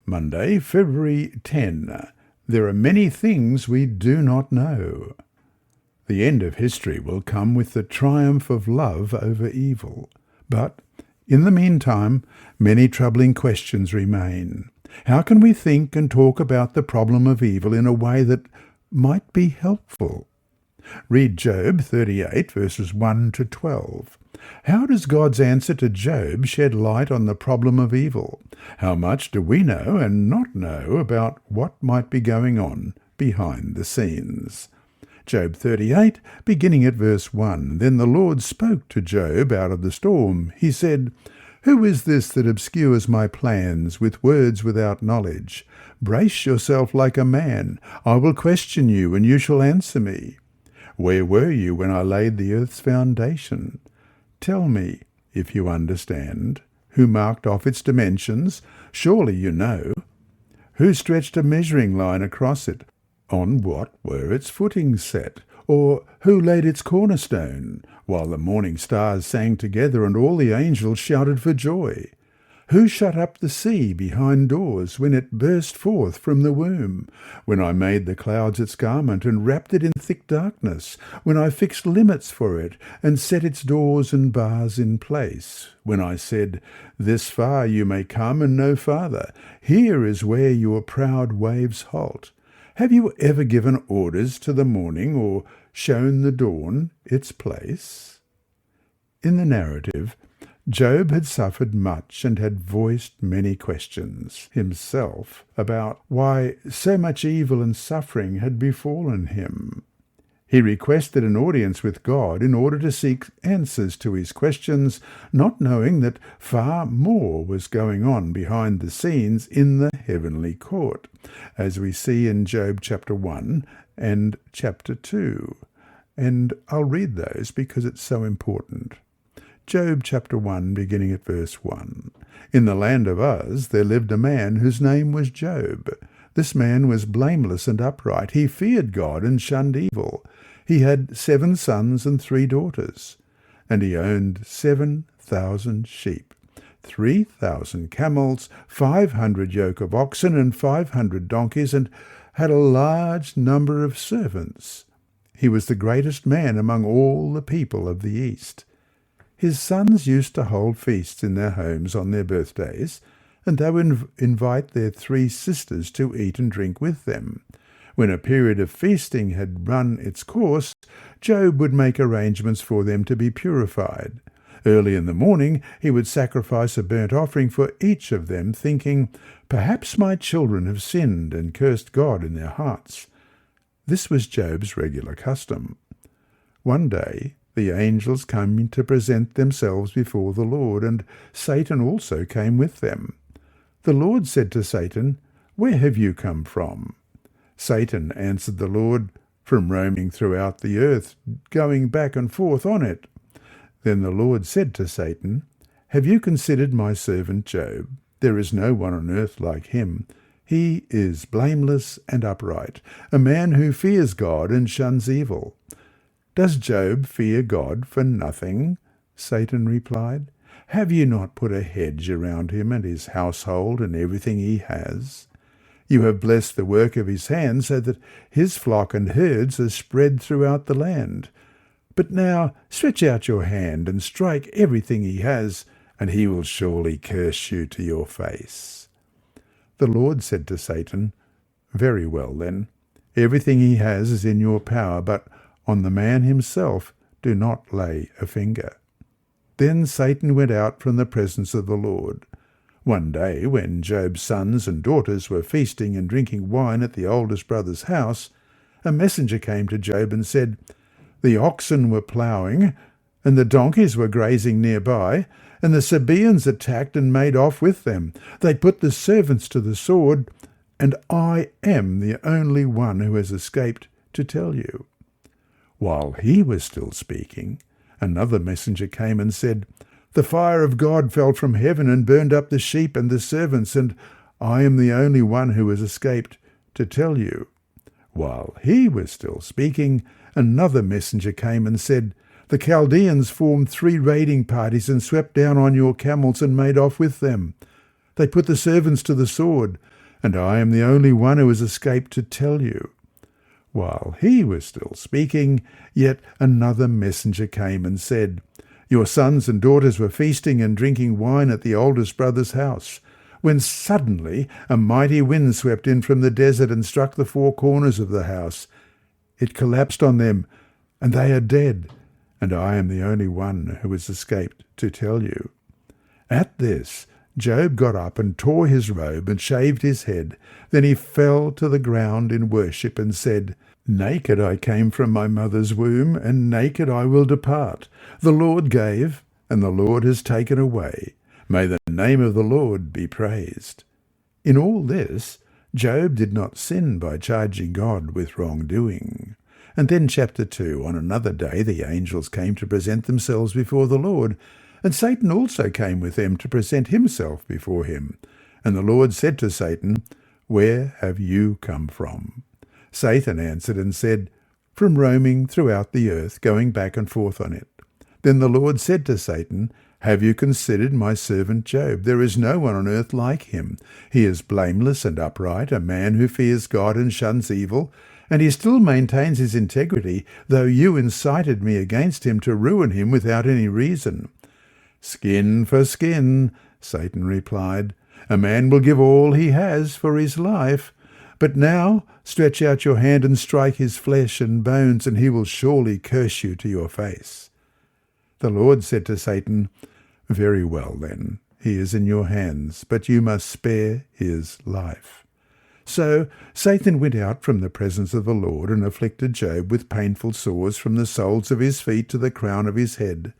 Monday, February 10. There are many things we do not know. The end of history will come with the triumph of love over evil. But, in the meantime, many troubling questions remain. How can we think and talk about the problem of evil in a way that might be helpful? Read Job 38, verses 1 to 12. How does God's answer to Job shed light on the problem of evil? How much do we know and not know about what might be going on behind the scenes? Job 38, beginning at verse 1. Then the Lord spoke to Job out of the storm. He said, "Who is this that obscures my plans with words without knowledge? Brace yourself like a man. I will question you, and you shall answer me. Where were you when I laid the earth's foundation? Tell me, if you understand. Who marked off its dimensions? Surely you know. Who stretched a measuring line across it? On what were its footings set? Or who laid its cornerstone, while the morning stars sang together and all the angels shouted for joy? Who shut up the sea behind doors when it burst forth from the womb? When I made the clouds its garment and wrapped it in thick darkness? When I fixed limits for it and set its doors and bars in place? When I said, 'This far you may come and no farther. Here is where your proud waves halt.' Have you ever given orders to the morning or shown the dawn its place?" In the narrative, Job had suffered much and had voiced many questions himself about why so much evil and suffering had befallen him. He requested an audience with God in order to seek answers to his questions, not knowing that far more was going on behind the scenes in the heavenly court, as we see in Job chapter 1 and chapter 2. And I'll read those because it's so important. Job chapter 1, beginning at verse 1. In the land of Uz there lived a man whose name was Job. This man was blameless and upright. He feared God and shunned evil. He had 7 sons and 3 daughters, and he owned 7,000 sheep, 3,000 camels, 500 yoke of oxen, and 500 donkeys, and had a large number of servants. He was the greatest man among all the people of the East. His sons used to hold feasts in their homes on their birthdays, and they would invite their 3 sisters to eat and drink with them. When a period of feasting had run its course, Job would make arrangements for them to be purified. Early in the morning he would sacrifice a burnt offering for each of them, thinking, "Perhaps my children have sinned and cursed God in their hearts." This was Job's regular custom. One day the angels came to present themselves before the Lord, and Satan also came with them. The Lord said to Satan, "Where have you come from?" Satan answered the Lord, "From roaming throughout the earth, going back and forth on it." Then the Lord said to Satan, "Have you considered my servant Job? There is no one on earth like him. He is blameless and upright, a man who fears God and shuns evil." "Does Job fear God for nothing?" Satan replied. "Have you not put a hedge around him and his household and everything he has? You have blessed the work of his hands so that his flock and herds are spread throughout the land. But now stretch out your hand and strike everything he has, and he will surely curse you to your face." The Lord said to Satan, "Very well then, everything he has is in your power, but on the man himself do not lay a finger." Then Satan went out from the presence of the Lord. One day, when Job's sons and daughters were feasting and drinking wine at the oldest brother's house, a messenger came to Job and said, "The oxen were ploughing, and the donkeys were grazing nearby, and the Sabaeans attacked and made off with them. They put the servants to the sword, and I am the only one who has escaped to tell you." While he was still speaking, another messenger came and said, "The fire of God fell from heaven and burned up the sheep and the servants, and I am the only one who has escaped to tell you." While he was still speaking, another messenger came and said, "The Chaldeans formed 3 raiding parties and swept down on your camels and made off with them. They put the servants to the sword, and I am the only one who has escaped to tell you." While he was still speaking, yet another messenger came and said, "Your sons and daughters were feasting and drinking wine at the oldest brother's house, when suddenly a mighty wind swept in from the desert and struck the four corners of the house. It collapsed on them, and they are dead, and I am the only one who has escaped to tell you." At this, Job got up and tore his robe and shaved his head. Then he fell to the ground in worship and said, "Naked I came from my mother's womb, and naked I will depart. The Lord gave, and the Lord has taken away. May the name of the Lord be praised." In all this, Job did not sin by charging God with wrongdoing. And then chapter 2, on another day the angels came to present themselves before the Lord, and Satan also came with them to present himself before him. And the Lord said to Satan, "Where have you come from?" Satan answered and said, "From roaming throughout the earth, going back and forth on it." Then the Lord said to Satan, "Have you considered my servant Job? There is no one on earth like him. He is blameless and upright, a man who fears God and shuns evil, and he still maintains his integrity, though you incited me against him to ruin him without any reason." "Skin for skin," Satan replied. "A man will give all he has for his life. But now stretch out your hand and strike his flesh and bones, and he will surely curse you to your face." The Lord said to Satan, "Very well then, he is in your hands, but you must spare his life." So Satan went out from the presence of the Lord and afflicted Job with painful sores from the soles of his feet to the crown of his head.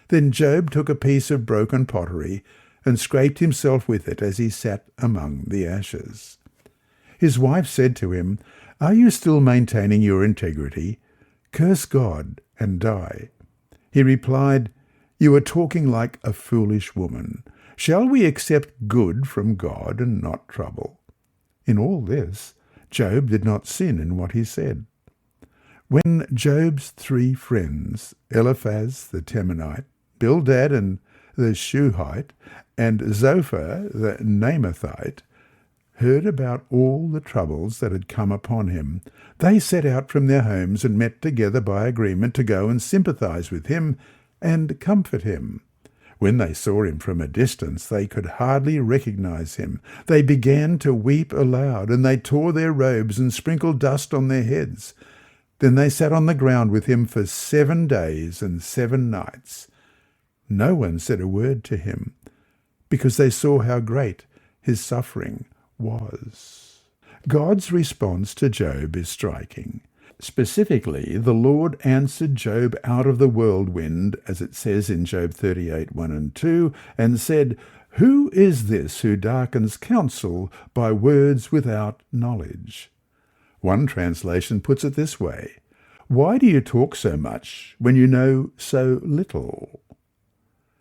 Then Job took a piece of broken pottery and scraped himself with it as he sat among the ashes. His wife said to him, "Are you still maintaining your integrity? Curse God and die." He replied, "You are talking like a foolish woman. Shall we accept good from God and not trouble?" In all this, Job did not sin in what he said. When Job's 3 friends, Eliphaz the Temanite, Bildad and the Shuhite, and Zophar the Naamathite, heard about all the troubles that had come upon him, they set out from their homes and met together by agreement to go and sympathize with him and comfort him. When they saw him from a distance, they could hardly recognize him. They began to weep aloud, and they tore their robes and sprinkled dust on their heads. Then they sat on the ground with him for 7 days and 7 nights. No one said a word to him, because they saw how great his suffering was. God's response to Job is striking. Specifically, the Lord answered Job out of the whirlwind, as it says in Job 38, 1 and 2, and said, "Who is this who darkens counsel by words without knowledge?" One translation puts it this way, "Why do you talk so much when you know so little?"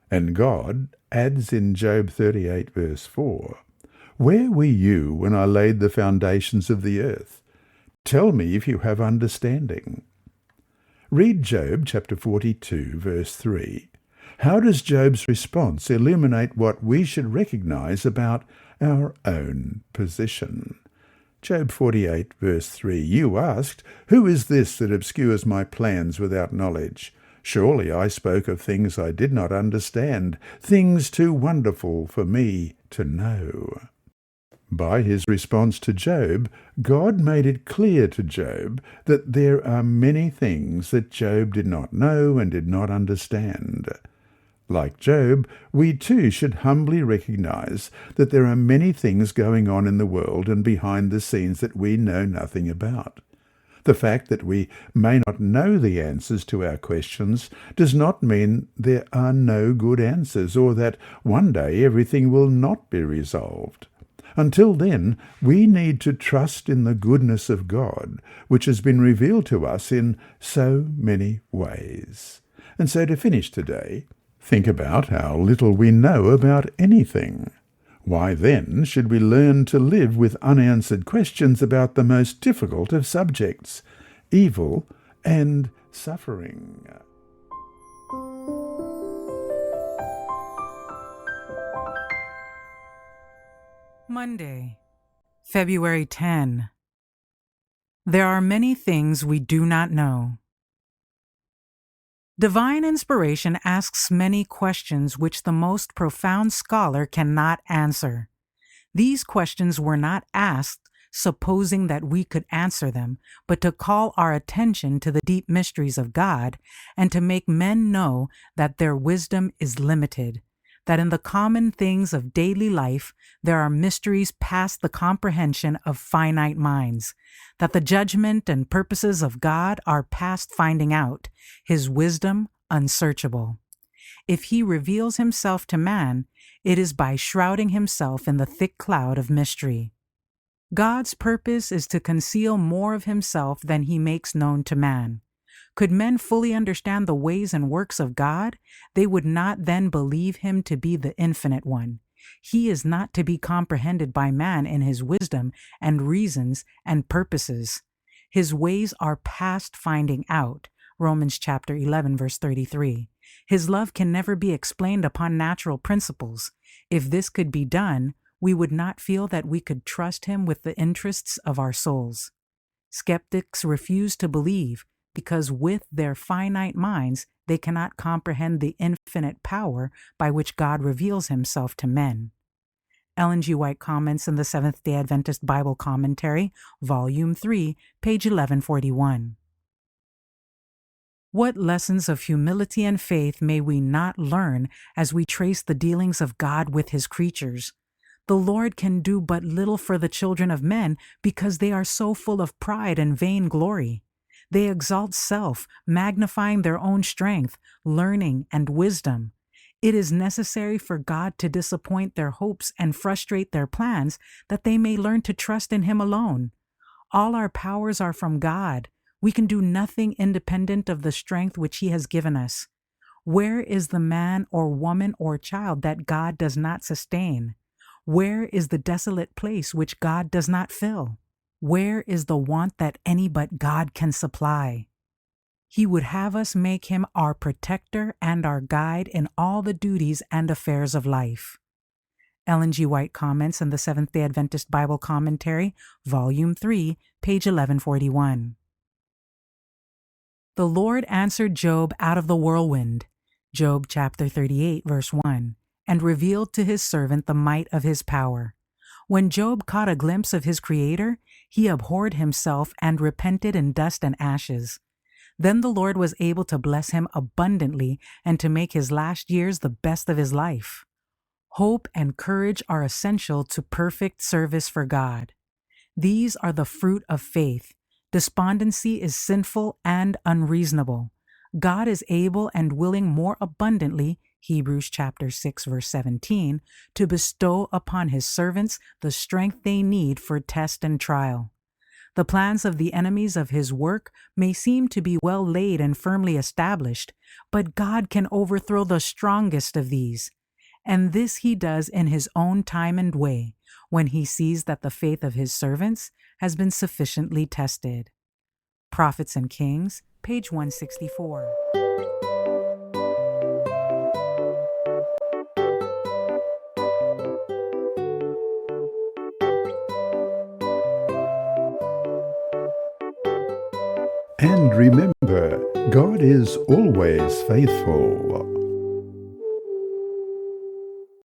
And God adds in Job 38, verse 4, "Where were you when I laid the foundations of the earth? Tell me if you have understanding." Read Job chapter 42, verse 3. How does Job's response illuminate what we should recognize about our own position? Job 48, verse 3, "You asked, 'Who is this that obscures my plans without knowledge?' Surely I spoke of things I did not understand, things too wonderful for me to know." By his response to Job, God made it clear to Job that there are many things that Job did not know and did not understand. Like Job, we too should humbly recognize that there are many things going on in the world and behind the scenes that we know nothing about. The fact that we may not know the answers to our questions does not mean there are no good answers or that one day everything will not be resolved. Until then, we need to trust in the goodness of God, which has been revealed to us in so many ways. And so to finish today, think about how little we know about anything. Why then should we learn to live with unanswered questions about the most difficult of subjects, evil and suffering? Monday, February 10. There are many things we do not know. Divine inspiration asks many questions which the most profound scholar cannot answer. These questions were not asked supposing that we could answer them, but to call our attention to the deep mysteries of God and to make men know that their wisdom is limited, that in the common things of daily life there are mysteries past the comprehension of finite minds, that the judgment and purposes of God are past finding out, His wisdom unsearchable. If He reveals Himself to man, it is by shrouding Himself in the thick cloud of mystery. God's purpose is to conceal more of Himself than He makes known to man. Could men fully understand the ways and works of God, they would not then believe Him to be the Infinite One. He is not to be comprehended by man in His wisdom and reasons and purposes. His ways are past finding out. Romans chapter 11, verse 33. His love can never be explained upon natural principles. If this could be done, we would not feel that we could trust Him with the interests of our souls. Skeptics refuse to believe because with their finite minds they cannot comprehend the infinite power by which God reveals Himself to men. Ellen G. White comments in the Seventh-day Adventist Bible Commentary, Volume 3, page 1141. What lessons of humility and faith may we not learn as we trace the dealings of God with His creatures? The Lord can do but little for the children of men because they are so full of pride and vain glory. They exalt self, magnifying their own strength, learning, and wisdom. It is necessary for God to disappoint their hopes and frustrate their plans that they may learn to trust in Him alone. All our powers are from God. We can do nothing independent of the strength which He has given us. Where is the man or woman or child that God does not sustain? Where is the desolate place which God does not fill? Where is the want that any but God can supply? He would have us make Him our protector and our guide in all the duties and affairs of life. Ellen G. White comments in the Seventh-day Adventist Bible Commentary, Volume 3, page 1141. The Lord answered Job out of the whirlwind, Job chapter 38, verse 1, and revealed to His servant the might of His power. When Job caught a glimpse of his Creator, he abhorred himself and repented in dust and ashes. Then the Lord was able to bless him abundantly and to make his last years the best of his life. Hope and courage are essential to perfect service for God. These are the fruit of faith. Despondency is sinful and unreasonable. God is able and willing more abundantly, Hebrews chapter 6, verse 17, to bestow upon His servants the strength they need for test and trial. The plans of the enemies of His work may seem to be well laid and firmly established, but God can overthrow the strongest of these. And this He does in His own time and way, when He sees that the faith of His servants has been sufficiently tested. Prophets and Kings, page 164. And remember, God is always faithful.